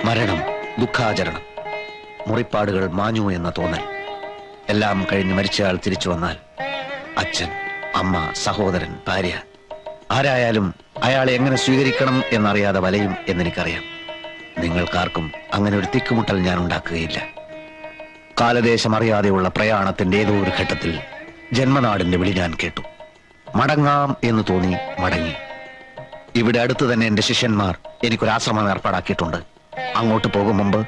മരണം, ദുഃഖാചരണം, മുറിപ്പാടുകൾ മാഞ്ഞു എന്ന തോന്നൽ. എല്ലാം കഴിഞ്ഞ് മരിച്ചയാൾ തിരിച്ചു വന്നാൽ അച്ഛൻ, അമ്മ, സഹോദരൻ, ഭാര്യ, ആരായാലും അയാളെ എങ്ങനെ സ്വീകരിക്കണം എന്നറിയാതെ വലയും എന്നെനിക്കറിയാം. നിങ്ങൾക്കാർക്കും അങ്ങനെ ഒരു തിക്കുമുട്ടൽ ഞാൻ ഉണ്ടാക്കുകയില്ല. കാലദേശം അറിയാതെയുള്ള പ്രയാണത്തിന്റെ ഏതോ ഒരു ഘട്ടത്തിൽ ജന്മനാടിന്റെ വിളി ഞാൻ കേട്ടു. മടങ്ങാം എന്ന് തോന്നി മടങ്ങി. ഇവിടെ അടുത്ത് തന്നെ എന്റെ ശിഷ്യന്മാർ എനിക്കൊരാശ്രമം ഏർപ്പാടാക്കിയിട്ടുണ്ട്. അങ്ങോട്ട് പോകും മുമ്പ്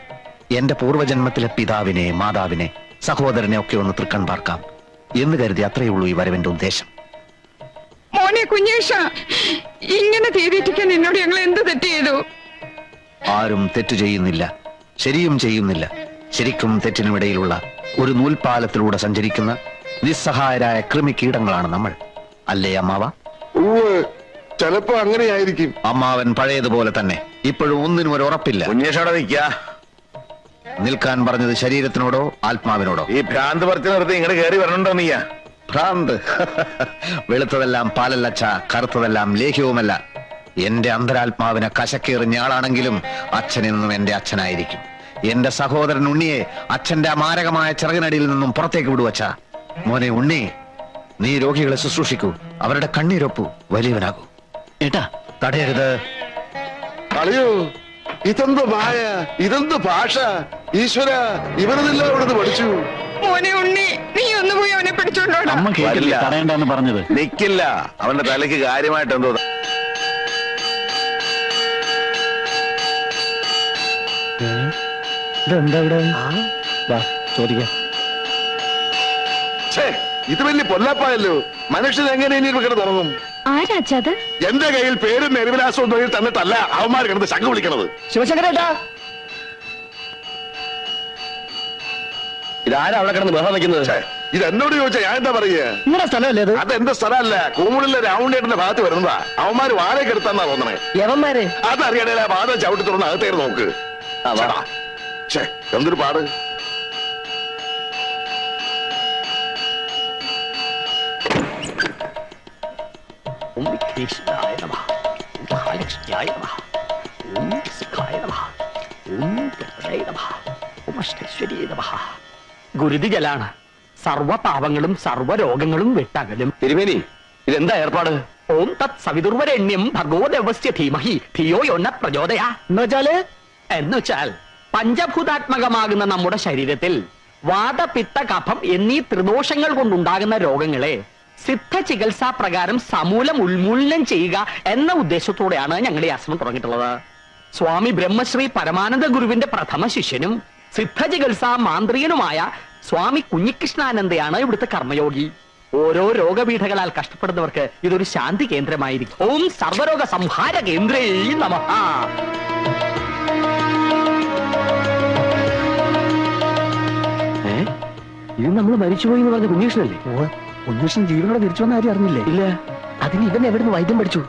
എന്റെ പൂർവ്വജന്മത്തിലെ പിതാവിനെ, മാതാവിനെ, സഹോദരനെ ഒക്കെ ഒന്ന് തൃക്കൺ പാർക്കാം എന്ന് കരുതി അത്രയേ ഉള്ളൂ ഈ വരവിന്റെ ഉദ്ദേശം. മോനെ കുഞ്ഞേഷ, ഇങ്ങനെ തീരിറ്റിക്കാൻ എന്നോട് ഞങ്ങൾ എന്ത് തെറ്റ് ചെയ്തു? ആരും തെറ്റു ചെയ്യുന്നില്ല, ശരിയും ചെയ്യുന്നില്ല. ശരിക്കും തെറ്റിനുമിടയിലുള്ള ഒരു നൂൽപാലത്തിലൂടെ സഞ്ചരിക്കുന്ന നിസ്സഹായരായ കൃമികീടങ്ങളാണ് നമ്മൾ. അല്ലേ അമ്മാവ? ചിലപ്പോ അങ്ങനെയായിരിക്കും. അമ്മാവൻ പഴയതുപോലെ തന്നെ. ഇപ്പോഴും ഒന്നിനും ഒരു ഉറപ്പില്ല. നിൽക്കാൻ പറഞ്ഞത് ശരീരത്തിനോടോ ആത്മാവിനോടോ? ഈ ഭ്രാന്ത് പറിച്ചു നിർത്തി ഇങ്ങോട്ട് കയറി വരണുണ്ടോ നീയ? ഭ്രാന്ത്? വെളുത്തതെല്ലാം പാലല്ലച്ച, കറുത്തതെല്ലാം ലേഹ്യവുമല്ല. എന്റെ അന്തരാത്മാവിനെ കശക്കേറിഞ്ഞ ആളാണെങ്കിലും അച്ഛനെന്നും എന്റെ അച്ഛനായിരിക്കും. എന്റെ സഹോദരൻ ഉണ്ണിയെ അച്ഛന്റെ മാരകമായ ചിറകിനടിയിൽ നിന്നും പുറത്തേക്ക് വിടുവച്ച. മോനെ ഉണ്ണി, നീ രോഗികളെ ശുശ്രൂഷിക്കൂ, അവരുടെ കണ്ണീരൊപ്പു, വലിയവനാകൂ. ഏട്ടാ, തടയരുത്. കളയോ, ഇതെന്ത് മായ, ഇതെന്ത് ഭാഷ! ഈശ്വര, ഇവനതെല്ലാം ഇവിടുന്ന് പഠിച്ചു. മോനെ ഉണ്ണി, നീ ഒന്ന് പോയി അവനെ പിടിച്ചോണ്ടോടാ. തടയണ്ടെന്ന് പറഞ്ഞത്. നിക്കില്ല, അവന്റെ തലയ്ക്ക് കാര്യമായിട്ട് എന്തോ. ഇതെന്താ ഇവിടെ? ചോദിക്കാം. ഇത് വലിയ പൊല്ലാപ്പായല്ലോ. മനുഷ്യൻ എങ്ങനെ ഇനി ഇവിടെ തുടങ്ങും? ആരാച്ചത്? എന്റെ കയ്യിൽ പേരും മെരുവിലാസവും തൊഴിൽ തന്നിട്ടല്ല അവന്മാർ കിടന്ന് ശംഖ് വിളിക്കണത്. ശിവശങ്കരേട്ടാ, ഇതാരാ അവിടെ കിടന്ന് ബഹളം വയ്ക്കുന്നത്? ഇത് എന്നോട് ചോദിച്ചാ ഞാൻ എന്താ പറയുക? നിങ്ങളുടെ സ്ഥലമല്ലേ ഇത്? അതെന്റെ സ്ഥലമല്ല, കൂമുളിലെ രാവുണ്ടേട്ടന്റെ ഭാഗത്ത് വരുന്നതാ. അവന്മാര് വാഴയ്ക്ക് എടുത്താന്നാ തോന്നണേ. യവന്മാര് അതറിയണേ, വാദം ചവിട്ടി തുറന്ന് അകത്തേര് നോക്ക്. എന്തൊരു പാട്! ഗുരുതികലാണ്. സർവ പാപങ്ങളും സർവ രോഗങ്ങളും വിട്ടകലും. തിരുമേനി, ഇതെന്താ ഏർപ്പാട്? ഓം തത് സവിതുർവരണ്യം ഭഗവദേവസ്യ ധീമഹി ധിയോ യോന പ്രചോദയാ. എന്നുവെച്ചാൽ പഞ്ചഭൂതാത്മകമാകുന്ന നമ്മുടെ ശരീരത്തിൽ വാതപിത്ത കഫം എന്നീ ത്രിദോഷങ്ങൾ കൊണ്ടുണ്ടാകുന്ന രോഗങ്ങളെ സിദ്ധ ചികിത്സാ പ്രകാരം സമൂലം ഉന്മൂലനം ചെയ്യുക എന്ന ഉദ്ദേശത്തോടെയാണ് ഞങ്ങളുടെ ആശ്രമം തുടങ്ങിയിട്ടുള്ളത്. സ്വാമി ബ്രഹ്മശ്രീ പരമാനന്ദ ഗുരുവിന്റെ പ്രഥമ ശിഷ്യനും സിദ്ധ ചികിത്സാ മാന്ത്രികനുമായ സ്വാമി കുഞ്ഞികൃഷ്ണാനന്ദയാണ് ഇവിടുത്തെ കർമ്മയോഗി. ഓരോ രോഗപീഠകളാൽ കഷ്ടപ്പെടുന്നവർക്ക് ഇതൊരു ശാന്തി കേന്ദ്രമായിരിക്കും. ഓം സർവരോഗ സംഹാര കേന്ദ്രേ നമഃ. ഇത് നമ്മൾ മരിച്ചുപോയി എന്ന് പറഞ്ഞ കുഞ്ഞീഷ്ണല്ലേ? കുഞ്ഞീഷ്ണൻ ജീവനോടെ തിരിച്ചു വന്ന ആരും അറിഞ്ഞില്ലേ? ഇല്ല. അതിന് ഇവൻ എവിടുന്ന് വൈദ്യം പഠിച്ചു?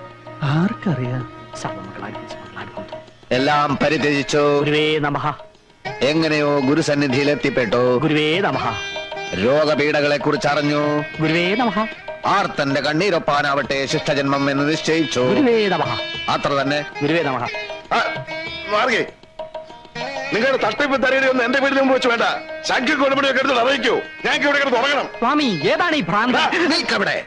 ആർക്കറിയാം. എല്ലാം പരിത്യജിച്ചു. ഗുരുവേ നമഃ. എങ്ങനെയോ ഗുരുസന്നിധിയിൽ എത്തിപ്പെട്ടു. ഗുരുവേ നമഃ. രോഗപീഠകളെ കുറിച്ച് അറിഞ്ഞു. ഗുരുവേ നമഃ. ആർത്തന്റെ കണ്ണീരൊപ്പാനാവട്ടെ ശിഷ്ടജന്മം എന്ന് നിശ്ചയിച്ചു. ഗുരുവേ നമഃ. അത്ര തന്നെ. ഗുരുവേ നമഃ. മാർഗേ, നിങ്ങളുടെ തട്ടിപ്പ് തരയുടെ ഒന്നും എന്റെ വീടിന് മുമ്പ് വെച്ച് വേണ്ട. ശംഖ് കൊടുപടിയൊക്കെ എടുത്ത് അറിയിക്കൂ. ഞങ്ങൾക്ക് ഇവിടെ കിടന്ന് തുടങ്ങണം. സ്വാമി, ഏതാണ് ഈ ഭ്രാന്ത? നിൽക്കവിടെ.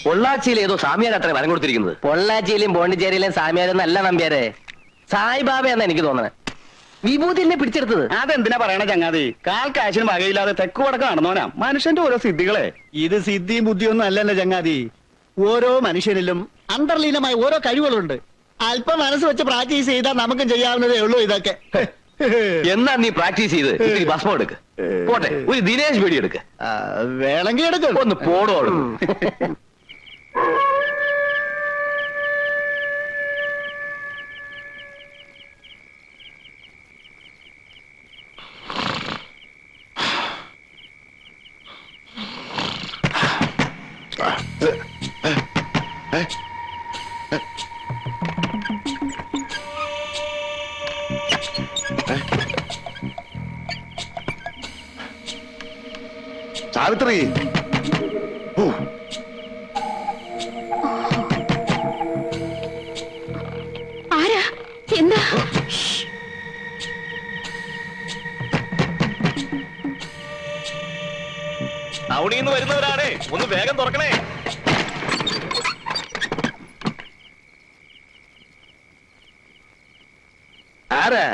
പൊള്ളാച്ചിയിൽ ഏതോ സാമിയാരത്രേ വരം കൊടുത്തിരിക്കുന്നത്. പൊള്ളാച്ചിയിലും പോണ്ടിച്ചേരിയിലും സാമിയാരെന്ന് അല്ല നമ്പ്യാരെ, സായിബാബയെന്നാ എനിക്ക് തോന്നണേ. വിഭൂതി എന്നെ പിടിച്ചെടുത്തത്. അതെന്തിനാ പറയണ ചങ്ങാതി? കാൽ കാശിന് വകയില്ലാതെ തെക്ക് വടക്ക് നടന്നോനാ മനുഷ്യന്റെ ഓരോ സിദ്ധികളെ. ഇത് സിദ്ധിയും ബുദ്ധിയൊന്നും അല്ലല്ലോ ചങ്ങാതി. ഓരോ മനുഷ്യനിലും അന്തർലീനമായ ഓരോ കഴിവുകളുണ്ട്. അല്പം മനസ്സ് വെച്ച് പ്രാക്ടീസ് ചെയ്താൽ നമുക്കും ചെയ്യാവുന്നതേ ഉള്ളൂ ഇതൊക്കെ. എന്നാ നീ പ്രാക്ടീസ് ചെയ്ത് ഇത്തിരി ഭസ്മം എടുക്ക്. പോട്ടെ, ഒരു ദിനേശ് പേടി എടുക്ക്. വേണമെങ്കിൽ എടുക്കും. ഒന്ന് പോടോ. സാവിത്രി. ഓ, ആരാ? എന്താ? ടൗണിന്ന് വരുന്നവരാണേ, ഒന്ന് വേഗം തുറക്കണേ. ആരാ?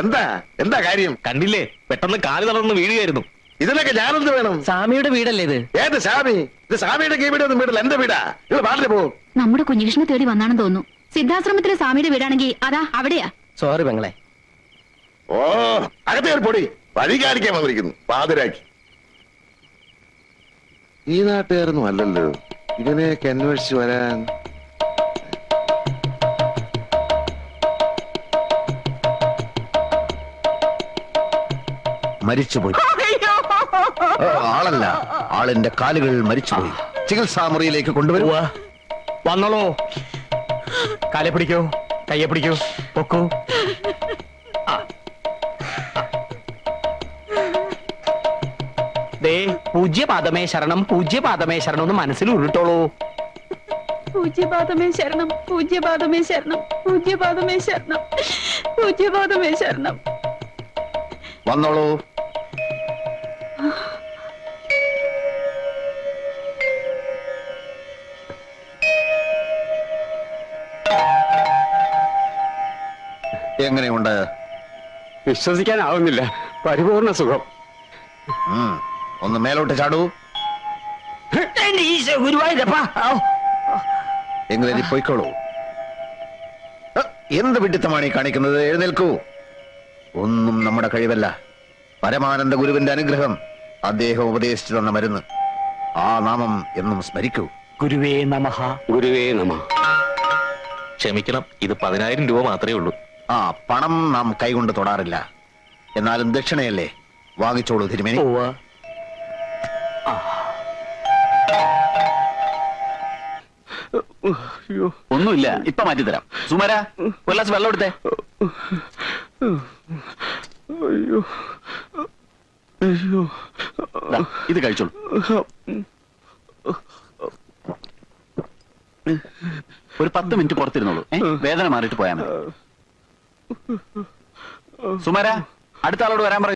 എന്താ എന്താ കാര്യം? കണ്ടില്ലേ, പെട്ടെന്ന് കാല് തളർന്ന് വീഴുകയായിരുന്നു. ഇതിനൊക്കെ ഞാനെന്ത് വേണം? സ്വാമിയുടെ വീടല്ലേ ഇത്? ഏത് സ്വാമി? ഇത് സ്വാമിയുടെ വീടൊന്നും വീടില്ല, എന്റെ വീടാ. നിങ്ങൾ പാടില്ല പോ. നമ്മുടെ കുഞ്ഞകൃഷ്ണനെ തേടി വന്നാണെന്ന് തോന്നുന്നു. സിദ്ധാശ്രമത്തിലെ സ്വാമിയുടെ വീടാണെങ്കിൽ അതാ അവിടെയാ. സോറി പെങ്ങളെ. ഓ, അകത്തെ ഒരു പൊടി വഴി കാണിക്കാൻ വന്നിരിക്കുന്നു പാതിരാക്കി. ഈ നാട്ടുകാരൊന്നും അല്ലല്ലോ ഇവനെയൊക്കെ അന്വേഷിച്ച് വരാൻ. മരിച്ചുപോയി. ആളല്ല, ആളിന്റെ കാലുകൾ മരിച്ചുപോയി. ചികിത്സാ മുറിയിലേക്ക് കൊണ്ടുവരുക. വന്നോളൂ. കാലെ പിടിക്കൂ, കയ്യെ പിടിക്കൂ, പൊക്കൂ. ദേ, പൂജ്യപാദമേ ശരണം, പൂജ്യപാദമേ ശരണം എന്ന് മനസ്സിൽ ഉരുട്ടോളൂ. പൂജ്യപാദമേ ശരണം, പൂജ്യപാദമേ ശരണം, പൂജ്യപാദമേ ശരണം, പൂജ്യപാദമേ ശരണം. വന്നോളൂ. എങ്ങനെയുണ്ട്? വിശ്വസിക്കാനാവുന്നില്ല. പരിപൂർണ സുഖം. ഒന്ന് മേലോട്ട് ചാടൂ. ഗുരുവായൂരപ്പാ. എങ്ങനെ പോയിക്കോളൂ. എന്ത് വിഡിത്തമാണ് ഈ കാണിക്കുന്നത്? എഴുന്നേൽക്കൂ. ഒന്നും നമ്മുടെ കഴിവല്ല. പരമാനന്ദ ഗുരുവിന്റെ അനുഗ്രഹം, അദ്ദേഹം ഉപദേശിച്ചു തന്ന മരുന്ന്. ആ നാമം എന്നും സ്മരിക്കൂ. ഗുരുവേ നമഃ. ഗുരുവേ നമ. ക്ഷമിക്കണം, ഇത് 10,000 രൂപ മാത്രമേ ഉള്ളൂ. ആ പണം നാം കൈകൊണ്ട് തൊടാറില്ല. എന്നാലും ദക്ഷിണയല്ലേ, വാങ്ങിച്ചോളൂ തിരുമേനി. ഒന്നുമില്ല, ഇപ്പൊ മാറ്റിത്തരാം. സുമാര, ഒരു ഗ്ലാസ് വെള്ളം എടുത്തേ. ദാ, ഇത് കഴിച്ചോളൂ. ഒരു 10 മിനിറ്റ് പുറത്തിരുന്നോളൂ. വേദന മാറിയിട്ട് പോയാൽ മതി. സുമാര, അടുത്ത ആളോട് വരാൻ പറയൂ.